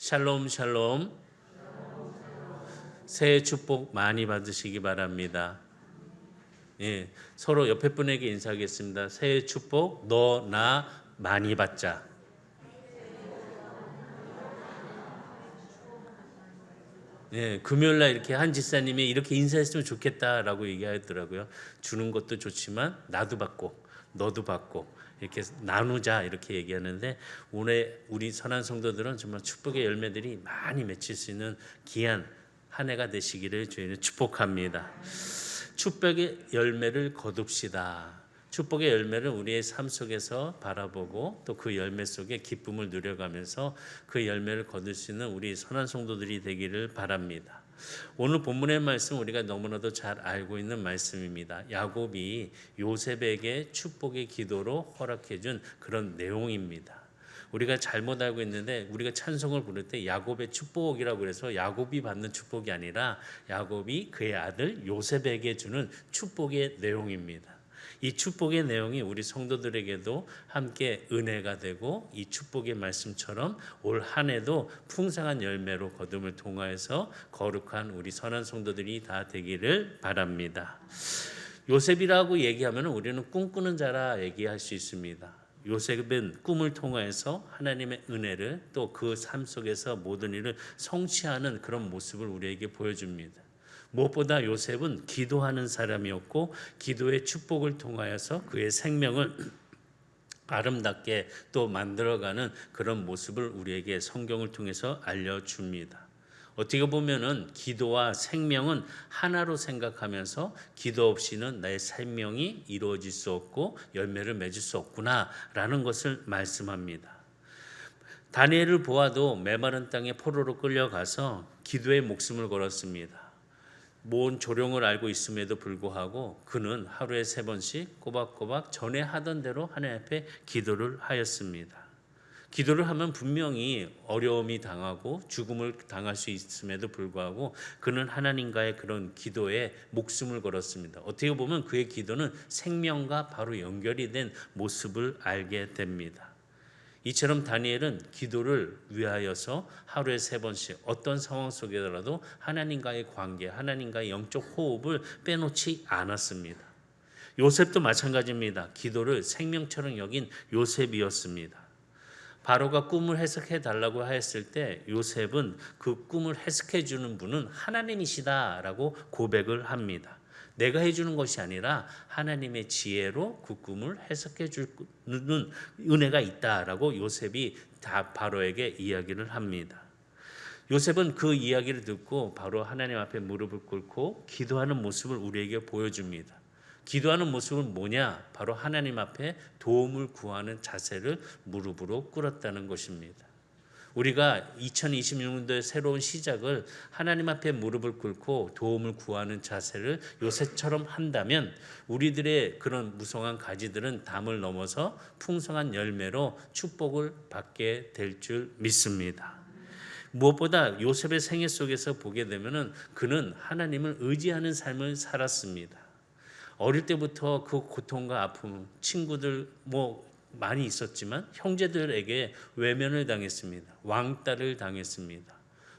샬롬 샬롬. 새해 축복 많이 받으시기 바랍니다. 예, 서로 옆에 분에게 인사하겠습니다. 새해 축복 너 나 많이 받자. 예, 금요일날 이렇게 한 집사님이 이렇게 인사했으면 좋겠다라고 얘기하더라고요. 주는 것도 좋지만 나도 받고 너도 받고 이렇게 나누자 이렇게 얘기하는데, 올해 우리 선한 성도들은 정말 축복의 열매들이 많이 맺힐 수 있는 귀한 한 해가 되시기를 저희는 축복합니다. 축복의 열매를 거둡시다. 축복의 열매를 우리의 삶 속에서 바라보고 또 그 열매 속에 기쁨을 누려가면서 그 열매를 거둘 수 있는 우리 선한 성도들이 되기를 바랍니다. 오늘 본문의 말씀 우리가 너무나도 잘 알고 있는 말씀입니다. 야곱이 요셉에게 축복의 기도로 허락해 준 그런 내용입니다. 우리가 잘못 알고 있는데, 우리가 찬송을 부를 때 야곱의 축복이라고 그래서 야곱이 받는 축복이 아니라 야곱이 그의 아들 요셉에게 주는 축복의 내용입니다. 이 축복의 내용이 우리 성도들에게도 함께 은혜가 되고, 이 축복의 말씀처럼 올 한 해도 풍성한 열매로 거둠을 통하여서 거룩한 우리 선한 성도들이 다 되기를 바랍니다. 요셉이라고 얘기하면 우리는 꿈꾸는 자라 얘기할 수 있습니다. 요셉은 꿈을 통하여서 하나님의 은혜를, 또 그 삶 속에서 모든 일을 성취하는 그런 모습을 우리에게 보여줍니다. 무엇보다 요셉은 기도하는 사람이었고, 기도의 축복을 통하여서 그의 생명을 아름답게 또 만들어가는 그런 모습을 우리에게 성경을 통해서 알려줍니다. 어떻게 보면은 기도와 생명은 하나로 생각하면서, 기도 없이는 나의 생명이 이루어질 수 없고 열매를 맺을 수 없구나라는 것을 말씀합니다. 다니엘을 보아도 메마른 땅에 포로로 끌려가서 기도에 목숨을 걸었습니다. 모은 조롱을 알고 있음에도 불구하고 그는 하루에 3번씩 꼬박꼬박 전에 하던 대로 하나님 앞에 기도를 하였습니다. 기도를 하면 분명히 어려움이 당하고 죽음을 당할 수 있음에도 불구하고 그는 하나님과의 그런 기도에 목숨을 걸었습니다. 어떻게 보면 그의 기도는 생명과 바로 연결이 된 모습을 알게 됩니다. 이처럼 다니엘은 기도를 위하여서 하루에 3번씩 어떤 상황 속에라도 하나님과의 관계, 하나님과의 영적 호흡을 빼놓지 않았습니다. 요셉도 마찬가지입니다. 기도를 생명처럼 여긴 요셉이었습니다. 바로가 꿈을 해석해 달라고 하였을 때 요셉은 그 꿈을 해석해 주는 분은 하나님이시다라고 고백을 합니다. 내가 해주는 것이 아니라 하나님의 지혜로 그 꿈을 해석해 주는 은혜가 있다라고 요셉이 다 바로에게 이야기를 합니다. 요셉은 그 이야기를 듣고 바로 하나님 앞에 무릎을 꿇고 기도하는 모습을 우리에게 보여줍니다. 기도하는 모습은 뭐냐? 바로 하나님 앞에 도움을 구하는 자세를 무릎으로 꿇었다는 것입니다. 우리가 2026년도의 새로운 시작을 하나님 앞에 무릎을 꿇고 도움을 구하는 자세를 요셉처럼 한다면 우리들의 그런 무성한 가지들은 담을 넘어서 풍성한 열매로 축복을 받게 될 줄 믿습니다. 무엇보다 요셉의 생애 속에서 보게 되면은 그는 하나님을 의지하는 삶을 살았습니다. 어릴 때부터 그 고통과 아픔, 친구들 많이 있었지만 형제들에게 외면을 당했습니다. 왕따를 당했습니다.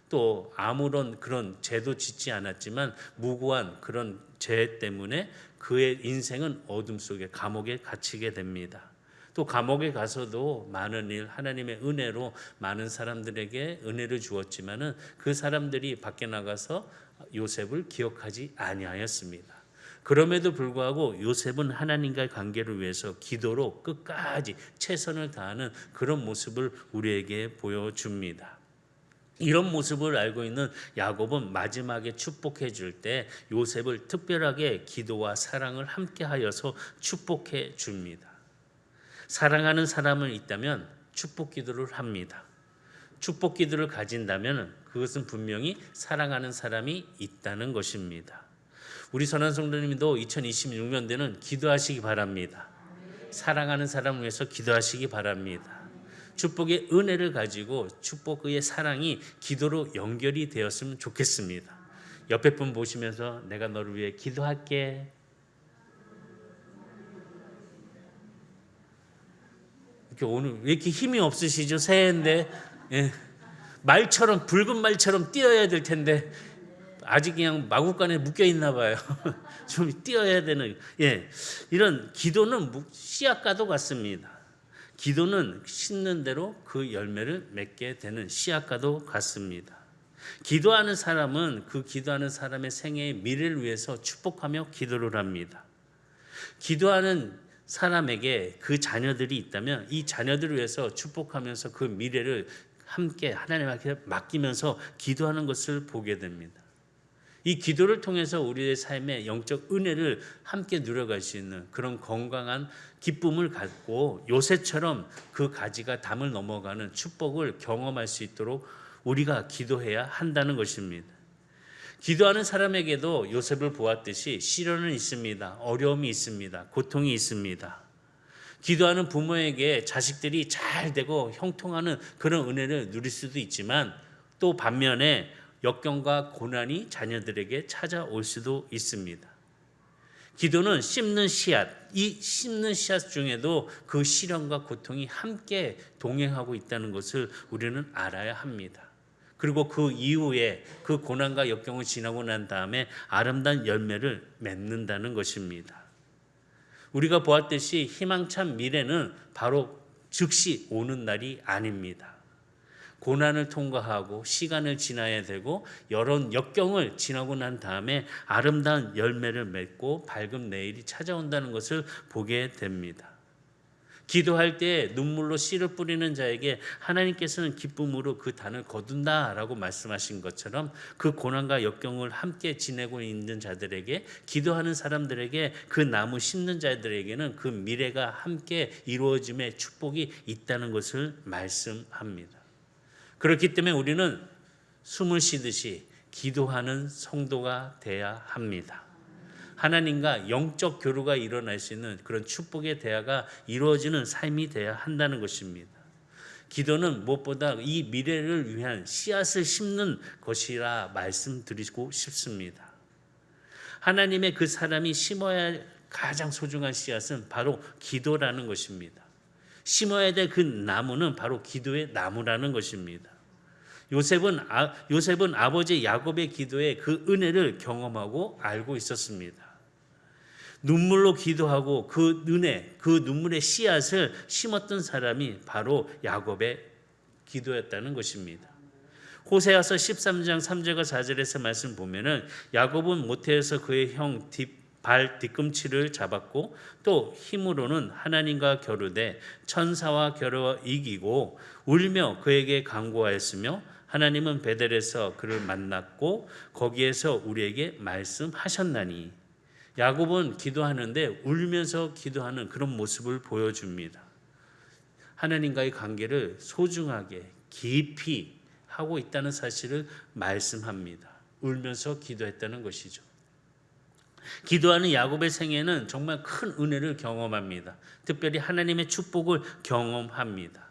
또 아무런 그런 죄도 짓지 않았지만 무고한 그런 죄 때문에 그의 인생은 어둠 속에, 감옥에 갇히게 됩니다. 또 감옥에 가서도 많은 일, 하나님의 은혜로 많은 사람들에게 은혜를 주었지만은 그 사람들이 밖에 나가서 요셉을 기억하지 아니하였습니다. 그럼에도 불구하고 요셉은 하나님과의 관계를 위해서 기도로 끝까지 최선을 다하는 그런 모습을 우리에게 보여줍니다. 이런 모습을 알고 있는 야곱은 마지막에 축복해 줄 때 요셉을 특별하게 기도와 사랑을 함께 하여서 축복해 줍니다. 사랑하는 사람을 있다면 축복 기도를 합니다. 축복 기도를 가진다면 그것은 분명히 사랑하는 사람이 있다는 것입니다. 우리 선한 성도님도 2026년도에는 기도하시기 바랍니다. 사랑하는 사람을 위해서 기도하시기 바랍니다. 축복의 은혜를 가지고 축복의 사랑이 기도로 연결이 되었으면 좋겠습니다. 옆에 분 보시면서 내가 너를 위해 기도할게. 이렇게 오늘 왜 이렇게 힘이 없으시죠? 새해인데. 예. 말처럼 붉은 말처럼 뛰어야 될 텐데 아직 그냥 마구간에 묶여 있나 봐요. 좀 뛰어야 되는 이런 기도는 씨앗과도 같습니다. 기도는 심는 대로 그 열매를 맺게 되는 씨앗과도 같습니다. 기도하는 사람은 그 기도하는 사람의 생애의 미래를 위해서 축복하며 기도를 합니다. 기도하는 사람에게 그 자녀들이 있다면 이 자녀들을 위해서 축복하면서 그 미래를 함께 하나님께 맡기면서 기도하는 것을 보게 됩니다. 이 기도를 통해서 우리의 삶의 영적 은혜를 함께 누려갈 수 있는 그런 건강한 기쁨을 갖고 요새처럼 그 가지가 담을 넘어가는 축복을 경험할 수 있도록 우리가 기도해야 한다는 것입니다. 기도하는 사람에게도 요셉을 보았듯이 시련은 있습니다. 어려움이 있습니다. 고통이 있습니다. 기도하는 부모에게 자식들이 잘 되고 형통하는 그런 은혜를 누릴 수도 있지만 또 반면에 역경과 고난이 자녀들에게 찾아올 수도 있습니다. 기도는 심는 씨앗, 이 심는 씨앗 중에도 그 시련과 고통이 함께 동행하고 있다는 것을 우리는 알아야 합니다. 그리고 그 이후에 그 고난과 역경을 지나고 난 다음에 아름다운 열매를 맺는다는 것입니다. 우리가 보았듯이 희망찬 미래는 바로 즉시 오는 날이 아닙니다. 고난을 통과하고 시간을 지나야 되고 여러 역경을 지나고 난 다음에 아름다운 열매를 맺고 밝은 내일이 찾아온다는 것을 보게 됩니다. 기도할 때 눈물로 씨를 뿌리는 자에게 하나님께서는 기쁨으로 그 단을 거둔다라고 말씀하신 것처럼 그 고난과 역경을 함께 지내고 있는 자들에게, 기도하는 사람들에게, 그 나무 심는 자들에게는 그 미래가 함께 이루어짐의 축복이 있다는 것을 말씀합니다. 그렇기 때문에 우리는 숨을 쉬듯이 기도하는 성도가 돼야 합니다. 하나님과 영적 교류가 일어날 수 있는 그런 축복의 대화가 이루어지는 삶이 돼야 한다는 것입니다. 기도는 무엇보다 이 미래를 위한 씨앗을 심는 것이라 말씀드리고 싶습니다. 하나님의 그 사람이 심어야 할 가장 소중한 씨앗은 바로 기도라는 것입니다. 심어야 될 그 나무는 바로 기도의 나무라는 것입니다. 요셉은 아버지 야곱의 기도에 그 은혜를 경험하고 알고 있었습니다. 눈물로 기도하고 그 은혜, 그 눈물의 씨앗을 심었던 사람이 바로 야곱의 기도였다는 것입니다. 호세아서 13장 3절과 4절에서 말씀 보면은 야곱은 모태에서 그의 형 발 뒤꿈치를 잡았고 또 힘으로는 하나님과 겨루되 천사와 겨루어 이기고 울며 그에게 간구하였으며 하나님은 베델에서 그를 만났고 거기에서 우리에게 말씀하셨나니. 야곱은 기도하는데 울면서 기도하는 그런 모습을 보여줍니다. 하나님과의 관계를 소중하게 깊이 하고 있다는 사실을 말씀합니다. 울면서 기도했다는 것이죠. 기도하는 야곱의 생애는 정말 큰 은혜를 경험합니다. 특별히 하나님의 축복을 경험합니다.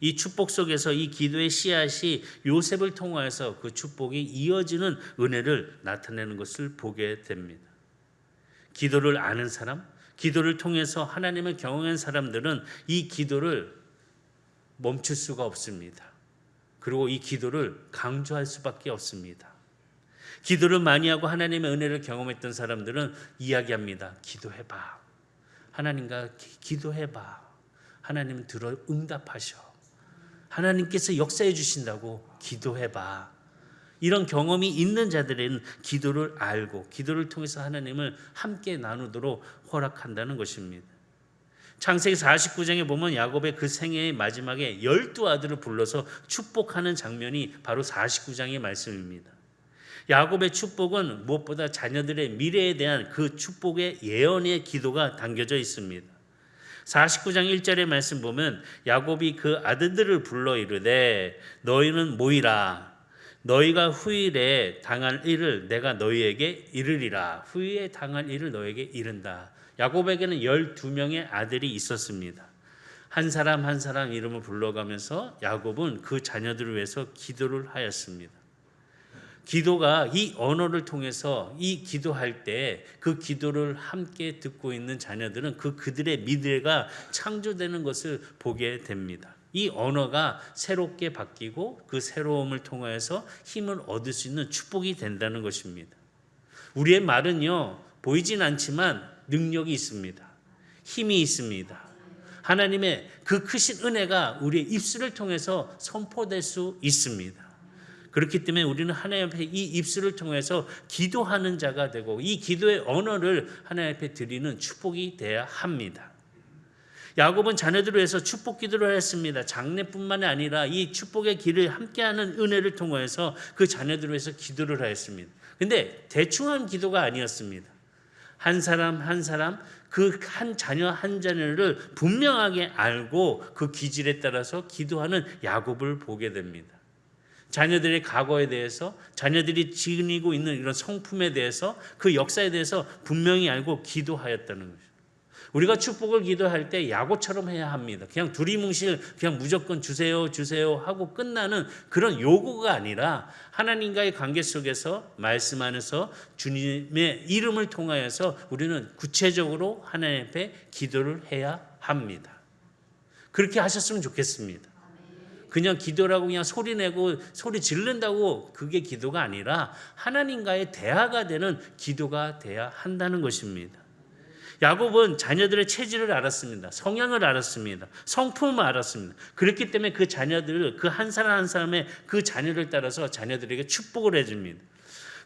이 축복 속에서 이 기도의 씨앗이 요셉을 통하여서 그 축복이 이어지는 은혜를 나타내는 것을 보게 됩니다. 기도를 아는 사람, 기도를 통해서 하나님을 경험한 사람들은 이 기도를 멈출 수가 없습니다. 그리고 이 기도를 강조할 수밖에 없습니다. 기도를 많이 하고 하나님의 은혜를 경험했던 사람들은 이야기합니다. 기도해봐. 하나님과 기도해봐. 하나님은 들어 응답하셔. 하나님께서 역사해 주신다고 기도해봐. 이런 경험이 있는 자들은 기도를 알고 기도를 통해서 하나님을 함께 나누도록 허락한다는 것입니다. 창세기 49장에 보면 야곱의 그 생애의 마지막에 12아들을 불러서 축복하는 장면이 바로 49장의 말씀입니다. 야곱의 축복은 무엇보다 자녀들의 미래에 대한 그 축복의 예언의 기도가 담겨져 있습니다. 49장 1절의 말씀 보면 야곱이 그 아들들을 불러 이르되 너희는 모이라. 너희가 후일에 당할 일을 내가 너희에게 이르리라. 후일에 당할 일을 너희에게 이른다. 야곱에게는 12명의 아들이 있었습니다. 한 사람 한 사람 이름을 불러가면서 야곱은 그 자녀들을 위해서 기도를 하였습니다. 기도가 이 언어를 통해서 이 기도할 때 그 기도를 함께 듣고 있는 자녀들은 그들의 미래가 창조되는 것을 보게 됩니다. 이 언어가 새롭게 바뀌고 그 새로움을 통하여서 힘을 얻을 수 있는 축복이 된다는 것입니다. 우리의 말은요, 보이진 않지만 능력이 있습니다. 힘이 있습니다. 하나님의 그 크신 은혜가 우리의 입술을 통해서 선포될 수 있습니다. 그렇기 때문에 우리는 하나님 앞에 이 입술을 통해서 기도하는 자가 되고 이 기도의 언어를 하나님 앞에 드리는 축복이 되어야 합니다. 야곱은 자녀들을 위해서 축복 기도를 했습니다. 장래뿐만 아니라 이 축복의 길을 함께하는 은혜를 통해서 그 자녀들을 위해서 기도를 하였습니다. 근데 대충 한 기도가 아니었습니다. 한 사람 한 사람 그 한 자녀 한 자녀를 분명하게 알고 그 기질에 따라서 기도하는 야곱을 보게 됩니다. 자녀들의 과거에 대해서, 자녀들이 지니고 있는 이런 성품에 대해서, 그 역사에 대해서 분명히 알고 기도하였다는 것이죠. 우리가 축복을 기도할 때 야곱처럼 해야 합니다. 그냥 두리뭉실 그냥 무조건 주세요 주세요 하고 끝나는 그런 요구가 아니라 하나님과의 관계 속에서 말씀 안에서 주님의 이름을 통하여서 우리는 구체적으로 하나님 앞에 기도를 해야 합니다. 그렇게 하셨으면 좋겠습니다. 그냥 기도라고 그냥 소리 내고 소리 지른다고 그게 기도가 아니라 하나님과의 대화가 되는 기도가 돼야 한다는 것입니다. 야곱은 자녀들의 체질을 알았습니다. 성향을 알았습니다. 성품을 알았습니다. 그렇기 때문에 그 자녀들을 그 한 사람 한 사람의 그 자녀를 따라서 자녀들에게 축복을 해줍니다.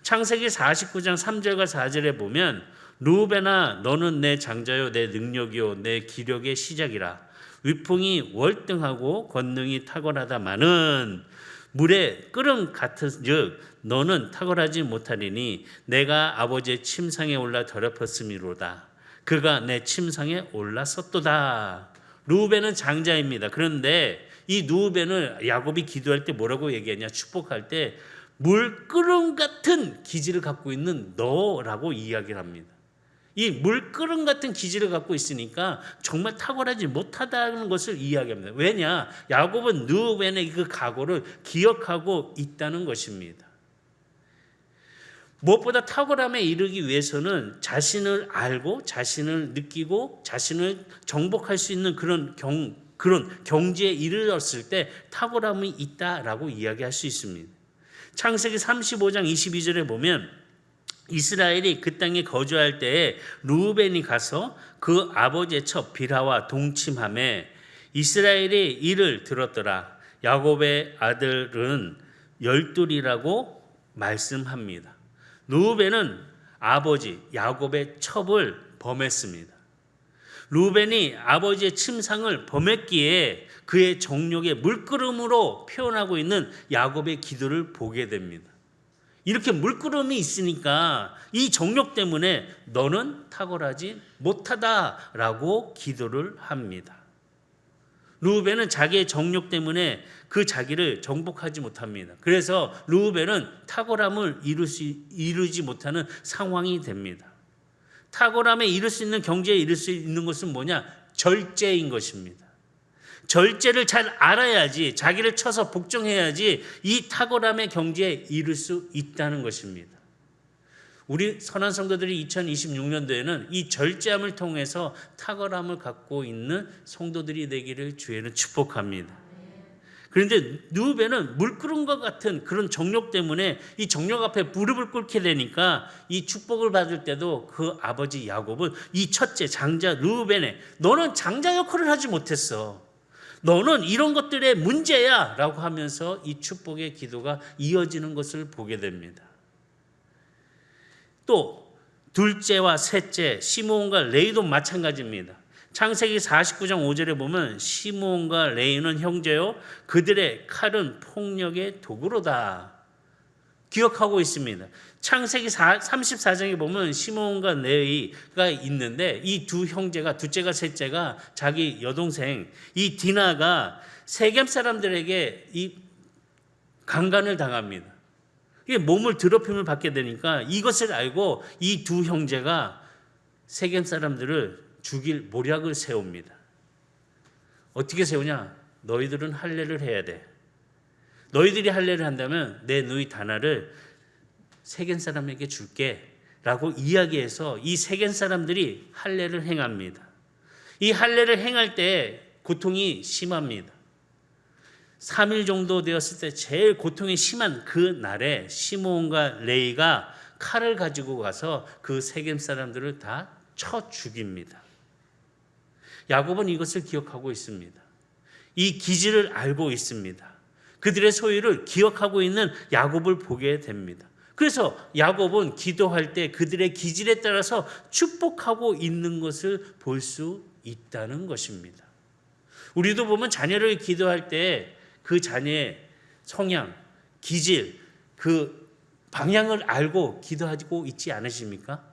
창세기 49장 3절과 4절에 보면 르우벤아 너는 내 장자요 내 능력이요 내 기력의 시작이라 위풍이 월등하고 권능이 탁월하다마는 물의 끓음 같은즉 너는 탁월하지 못하리니 내가 아버지의 침상에 올라 더럽혔음이로다. 그가 내 침상에 올랐었도다. 르우벤은 장자입니다. 그런데 이 르우벤을 야곱이 기도할 때 뭐라고 얘기하냐? 축복할 때 물끓음 같은 기질을 갖고 있는 너라고 이야기를 합니다. 이 물끓음 같은 기질을 갖고 있으니까 정말 탁월하지 못하다는 것을 이야기합니다. 왜냐? 야곱은 르우벤의 그 각오를 기억하고 있다는 것입니다. 무엇보다 탁월함에 이르기 위해서는 자신을 알고 자신을 느끼고 자신을 정복할 수 있는 그런 경지에 이르렀을 때 탁월함이 있다라고 이야기할 수 있습니다. 창세기 35장 22절에 보면 이스라엘이 그 땅에 거주할 때에 르우벤이 가서 그 아버지의 첩 빌하와 동침하매 이스라엘이 이를 들었더라. 야곱의 아들은 열둘이라고 말씀합니다. 르우벤은 아버지 야곱의 첩을 범했습니다. 르우벤이 아버지의 침상을 범했기에 그의 정욕의 물끄러미로 표현하고 있는 야곱의 기도를 보게 됩니다. 이렇게 물끄러미 있으니까 이 정욕 때문에 너는 탁월하지 못하다라고 기도를 합니다. 르우벤은 자기의 정욕 때문에 그 자기를 정복하지 못합니다. 그래서 르우벤은 탁월함을 이루지 못하는 상황이 됩니다. 탁월함에 이룰 수 있는 경지에 이룰 수 있는 것은 뭐냐? 절제인 것입니다. 절제를 잘 알아야지 자기를 쳐서 복종해야지 이 탁월함의 경지에 이룰 수 있다는 것입니다. 우리 선한 성도들이 2026년도에는 이 절제함을 통해서 탁월함을 갖고 있는 성도들이 되기를 주에는 축복합니다. 그런데 르우벤은 물끄러움과 같은 그런 정욕 때문에 이 정욕 앞에 무릎을 꿇게 되니까 이 축복을 받을 때도 그 아버지 야곱은 이 첫째 장자 르우벤에 너는 장자 역할을 하지 못했어. 너는 이런 것들의 문제야 라고 하면서 이 축복의 기도가 이어지는 것을 보게 됩니다. 또 둘째와 셋째 시므온과 레위도 마찬가지입니다. 창세기 49장 5절에 보면 시므온과 레위는 형제요 그들의 칼은 폭력의 도구로다. 기억하고 있습니다. 창세기 34장에 보면 시므온과 레위가 있는데 이 두 형제가 둘째가 셋째가 자기 여동생 이 디나가 세겜 사람들에게 이 강간을 당합니다. 이게 몸을 더럽힘을 받게 되니까 이것을 알고 이 두 형제가 세겜 사람들을 죽일 모략을 세웁니다. 어떻게 세우냐? 너희들은 할례를 해야 돼. 너희들이 할례를 한다면 내 누이 다나를 세겜 사람에게 줄게 라고 이야기해서 이 세겜 사람들이 할례를 행합니다. 이 할례를 행할 때 고통이 심합니다. 3일 정도 되었을 때 제일 고통이 심한 그 날에 시므온과 레위가 칼을 가지고 가서 그 세겜 사람들을 다 쳐 죽입니다. 야곱은 이것을 기억하고 있습니다. 이 기지를 알고 있습니다. 그들의 소유를 기억하고 있는 야곱을 보게 됩니다. 그래서 야곱은 기도할 때 그들의 기질에 따라서 축복하고 있는 것을 볼 수 있다는 것입니다. 우리도 보면 자녀를 기도할 때 그 자녀의 성향, 기질, 그 방향을 알고 기도하고 있지 않으십니까?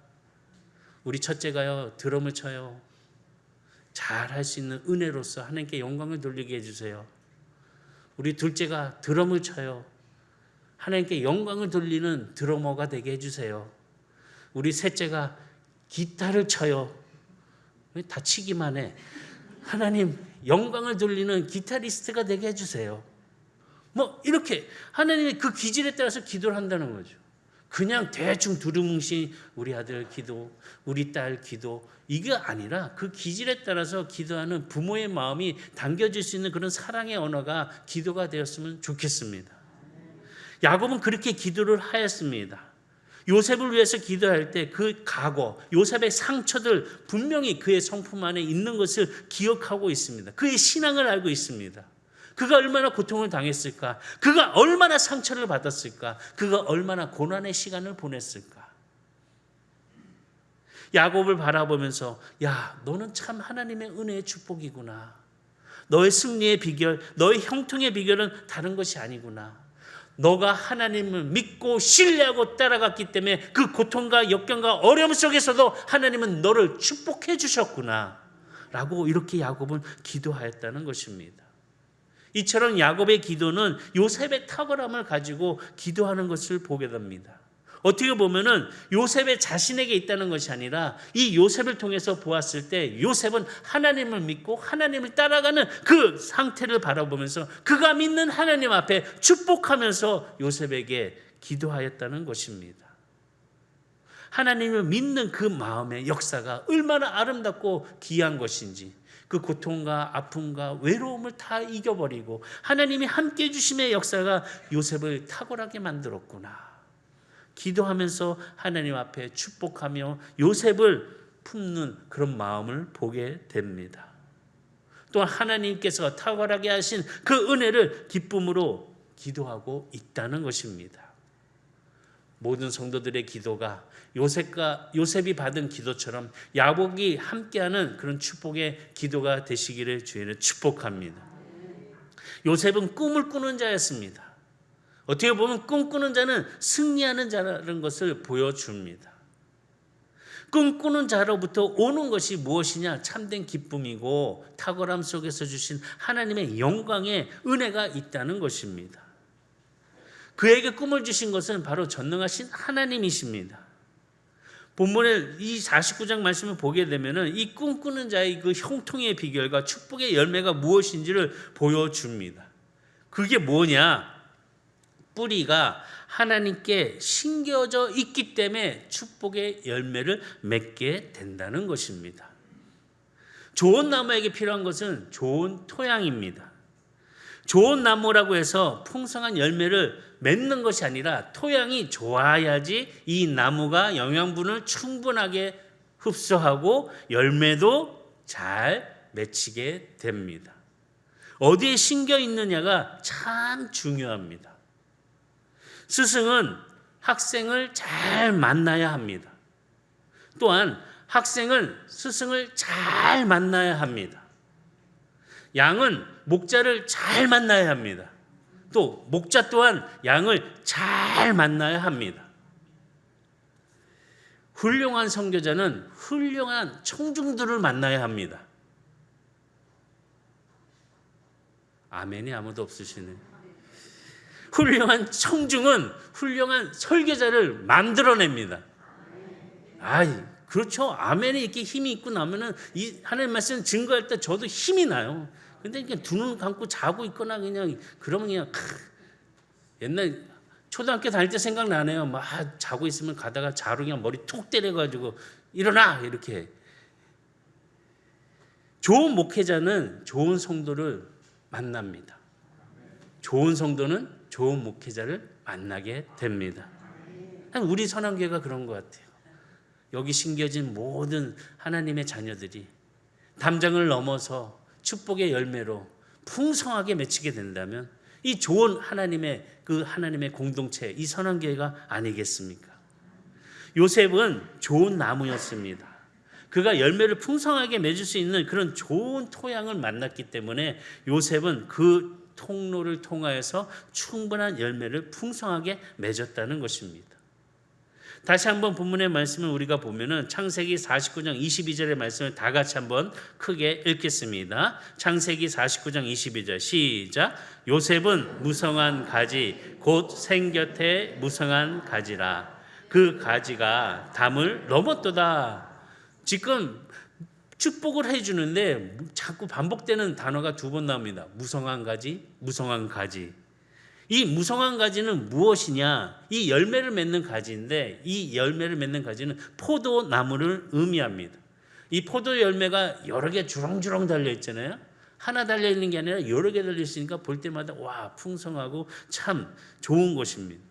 우리 첫째가요, 드럼을 쳐요. 잘 할 수 있는 은혜로서 하나님께 영광을 돌리게 해주세요. 우리 둘째가 드럼을 쳐요. 하나님께 영광을 돌리는 드러머가 되게 해주세요. 우리 셋째가 기타를 쳐요. 왜 다 치기만 해? 하나님 영광을 돌리는 기타리스트가 되게 해주세요. 뭐 이렇게 하나님의 그 기질에 따라서 기도를 한다는 거죠. 그냥 대충 두루뭉실 우리 아들 기도, 우리 딸 기도 이게 아니라 그 기질에 따라서 기도하는 부모의 마음이 담겨질 수 있는 그런 사랑의 언어가 기도가 되었으면 좋겠습니다. 야곱은 그렇게 기도를 하였습니다. 요셉을 위해서 기도할 때 그 과거, 요셉의 상처들 분명히 그의 성품 안에 있는 것을 기억하고 있습니다. 그의 신앙을 알고 있습니다. 그가 얼마나 고통을 당했을까? 그가 얼마나 상처를 받았을까? 그가 얼마나 고난의 시간을 보냈을까? 야곱을 바라보면서 야, 너는 참 하나님의 은혜의 축복이구나. 너의 승리의 비결, 너의 형통의 비결은 다른 것이 아니구나. 너가 하나님을 믿고 신뢰하고 따라갔기 때문에 그 고통과 역경과 어려움 속에서도 하나님은 너를 축복해 주셨구나 라고 이렇게 야곱은 기도하였다는 것입니다. 이처럼 야곱의 기도는 요셉의 탁월함을 가지고 기도하는 것을 보게 됩니다. 어떻게 보면은 요셉의 자신에게 있다는 것이 아니라 이 요셉을 통해서 보았을 때 요셉은 하나님을 믿고 하나님을 따라가는 그 상태를 바라보면서 그가 믿는 하나님 앞에 축복하면서 요셉에게 기도하였다는 것입니다. 하나님을 믿는 그 마음의 역사가 얼마나 아름답고 귀한 것인지, 그 고통과 아픔과 외로움을 다 이겨버리고 하나님이 함께 해주심의 역사가 요셉을 탁월하게 만들었구나. 기도하면서 하나님 앞에 축복하며 요셉을 품는 그런 마음을 보게 됩니다. 또한 하나님께서 탁월하게 하신 그 은혜를 기쁨으로 기도하고 있다는 것입니다. 모든 성도들의 기도가 요셉이 받은 기도처럼 야곱이 함께하는 그런 축복의 기도가 되시기를 주의는 축복합니다. 요셉은 꿈을 꾸는 자였습니다. 어떻게 보면 꿈꾸는 자는 승리하는 자라는 것을 보여줍니다. 꿈꾸는 자로부터 오는 것이 무엇이냐? 참된 기쁨이고 탁월함 속에서 주신 하나님의 영광의 은혜가 있다는 것입니다. 그에게 꿈을 주신 것은 바로 전능하신 하나님이십니다. 본문의 이 49장 말씀을 보게 되면은 이 꿈꾸는 자의 그 형통의 비결과 축복의 열매가 무엇인지를 보여줍니다. 그게 뭐냐? 뿌리가 하나님께 심겨져 있기 때문에 축복의 열매를 맺게 된다는 것입니다. 좋은 나무에게 필요한 것은 좋은 토양입니다. 좋은 나무라고 해서 풍성한 열매를 맺는 것이 아니라 토양이 좋아야지 이 나무가 영양분을 충분하게 흡수하고 열매도 잘 맺히게 됩니다. 어디에 심겨 있느냐가 참 중요합니다. 스승은 학생을 잘 만나야 합니다. 또한 학생은 스승을 잘 만나야 합니다. 양은 목자를 잘 만나야 합니다. 또 목자 또한 양을 잘 만나야 합니다. 훌륭한 선교자는 훌륭한 청중들을 만나야 합니다. 아멘이 아무도 없으시네. 훌륭한 청중은 훌륭한 설교자를 만들어냅니다. 그렇죠. 아멘에 이렇게 힘이 있고 나면은 이 하나님 말씀 증거할 때 저도 힘이 나요. 근데 그냥 두 눈 감고 자고 있거나 그냥 그러면 그냥 옛날 초등학교 다닐 때 생각나네요. 막 자고 있으면 가다가 자로 그냥 머리 툭 때려가지고 일어나 이렇게. 좋은 목회자는 좋은 성도를 만납니다. 좋은 성도는 좋은 목회자를 만나게 됩니다. 우리 선한교회가 그런 것 같아요. 여기 심겨진 모든 하나님의 자녀들이 담장을 넘어서 축복의 열매로 풍성하게 맺히게 된다면 이 좋은 하나님의 공동체, 이 선한교회가 아니겠습니까? 요셉은 좋은 나무였습니다. 그가 열매를 풍성하게 맺을 수 있는 그런 좋은 토양을 만났기 때문에 요셉은 그 통로를 통하여서 충분한 열매를 풍성하게 맺었다는 것입니다. 다시 한번 본문의 말씀을 우리가 보면은 창세기 49장 22절의 말씀을 다 같이 한번 크게 읽겠습니다. 창세기 49장 22절 시작. 요셉은 무성한 가지 곧 생곁에 무성한 가지라. 그 가지가 담을 넘었도다. 지금 축복을 해주는데 자꾸 반복되는 단어가 두 번 나옵니다. 무성한 가지, 무성한 가지. 이 무성한 가지는 무엇이냐? 이 열매를 맺는 가지인데 이 열매를 맺는 가지는 포도나무를 의미합니다. 이 포도 열매가 여러 개 주렁주렁 달려 있잖아요. 하나 달려 있는 게 아니라 여러 개 달려 있으니까 볼 때마다 와, 풍성하고 참 좋은 것입니다.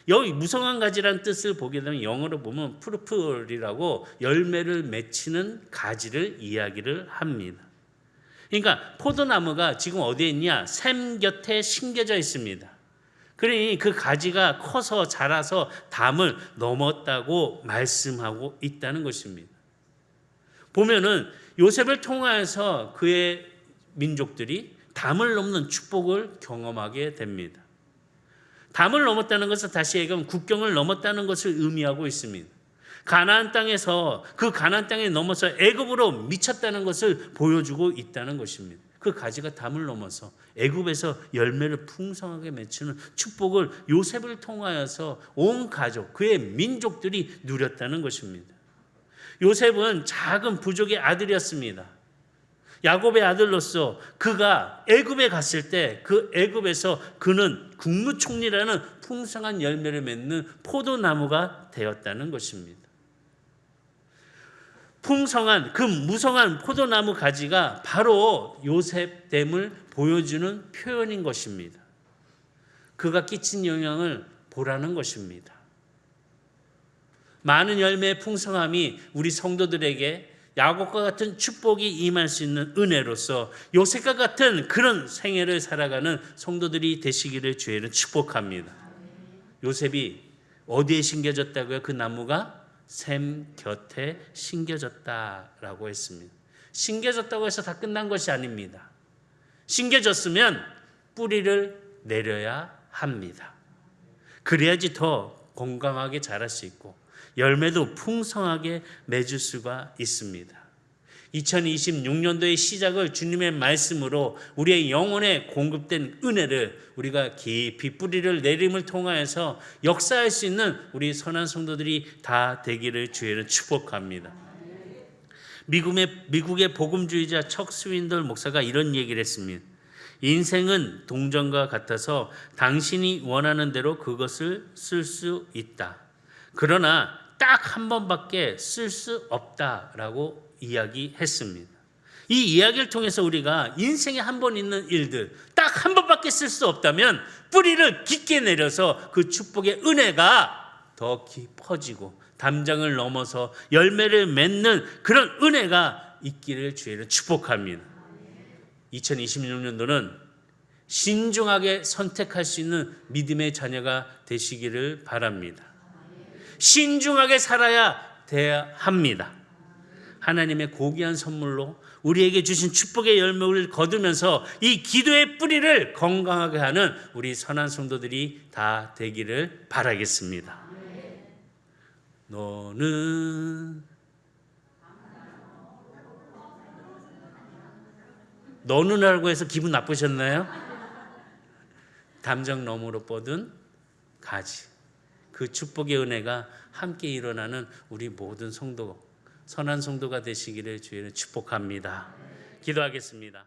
여기 무성한 가지라는 뜻을 보게 되면 영어로 보면 프루플이라고 열매를 맺히는 가지를 이야기를 합니다. 그러니까 포도나무가 지금 어디에 있냐? 샘 곁에 심겨져 있습니다. 그러니 그 가지가 커서 자라서 담을 넘었다고 말씀하고 있다는 것입니다. 보면은 요셉을 통하여서 그의 민족들이 담을 넘는 축복을 경험하게 됩니다. 담을 넘었다는 것은 다시 얘기하면 국경을 넘었다는 것을 의미하고 있습니다. 가나안 땅에서 그 가나안 땅에 넘어서 애굽으로 미쳤다는 것을 보여주고 있다는 것입니다. 그 가지가 담을 넘어서 애굽에서 열매를 풍성하게 맺히는 축복을 요셉을 통하여서 온 가족, 그의 민족들이 누렸다는 것입니다. 요셉은 작은 부족의 아들이었습니다. 야곱의 아들로서 그가 애굽에 갔을 때 그 애굽에서 그는 국무총리라는 풍성한 열매를 맺는 포도나무가 되었다는 것입니다. 풍성한 그 무성한 포도나무 가지가 바로 요셉됨을 보여주는 표현인 것입니다. 그가 끼친 영향을 보라는 것입니다. 많은 열매의 풍성함이 우리 성도들에게 야곱과 같은 축복이 임할 수 있는 은혜로서 요셉과 같은 그런 생애를 살아가는 성도들이 되시기를 주의는 축복합니다. 요셉이 어디에 심겨졌다고요? 그 나무가 샘 곁에 심겨졌다라고 했습니다. 심겨졌다고 해서 다 끝난 것이 아닙니다. 심겨졌으면 뿌리를 내려야 합니다. 그래야지 더 건강하게 자랄 수 있고 열매도 풍성하게 맺을 수가 있습니다. 2026년도의 시작을 주님의 말씀으로 우리의 영혼에 공급된 은혜를 우리가 깊이 뿌리를 내림을 통하여서 역사할 수 있는 우리 선한 성도들이 다 되기를 주의는 축복합니다. 미국의 복음주의자 척 스윈돌 목사가 이런 얘기를 했습니다. 인생은 동전과 같아서 당신이 원하는 대로 그것을 쓸 수 있다. 그러나 딱 한 번밖에 쓸 수 없다라고 이야기했습니다. 이 이야기를 통해서 우리가 인생에 한 번 있는 일들 딱 한 번밖에 쓸 수 없다면 뿌리를 깊게 내려서 그 축복의 은혜가 더 깊어지고 담장을 넘어서 열매를 맺는 그런 은혜가 있기를 주의를 축복합니다. 2026년도는 신중하게 선택할 수 있는 믿음의 자녀가 되시기를 바랍니다. 신중하게 살아야 합니다. 하나님의 고귀한 선물로 우리에게 주신 축복의 열매를 거두면서 이 기도의 뿌리를 건강하게 하는 우리 선한 성도들이 다 되기를 바라겠습니다. 너는라고 해서 기분 나쁘셨나요? 담장 너머로 뻗은 가지. 그 축복의 은혜가 함께 일어나는 우리 모든 성도, 선한 성도가 되시기를 주의는 축복합니다. 기도하겠습니다.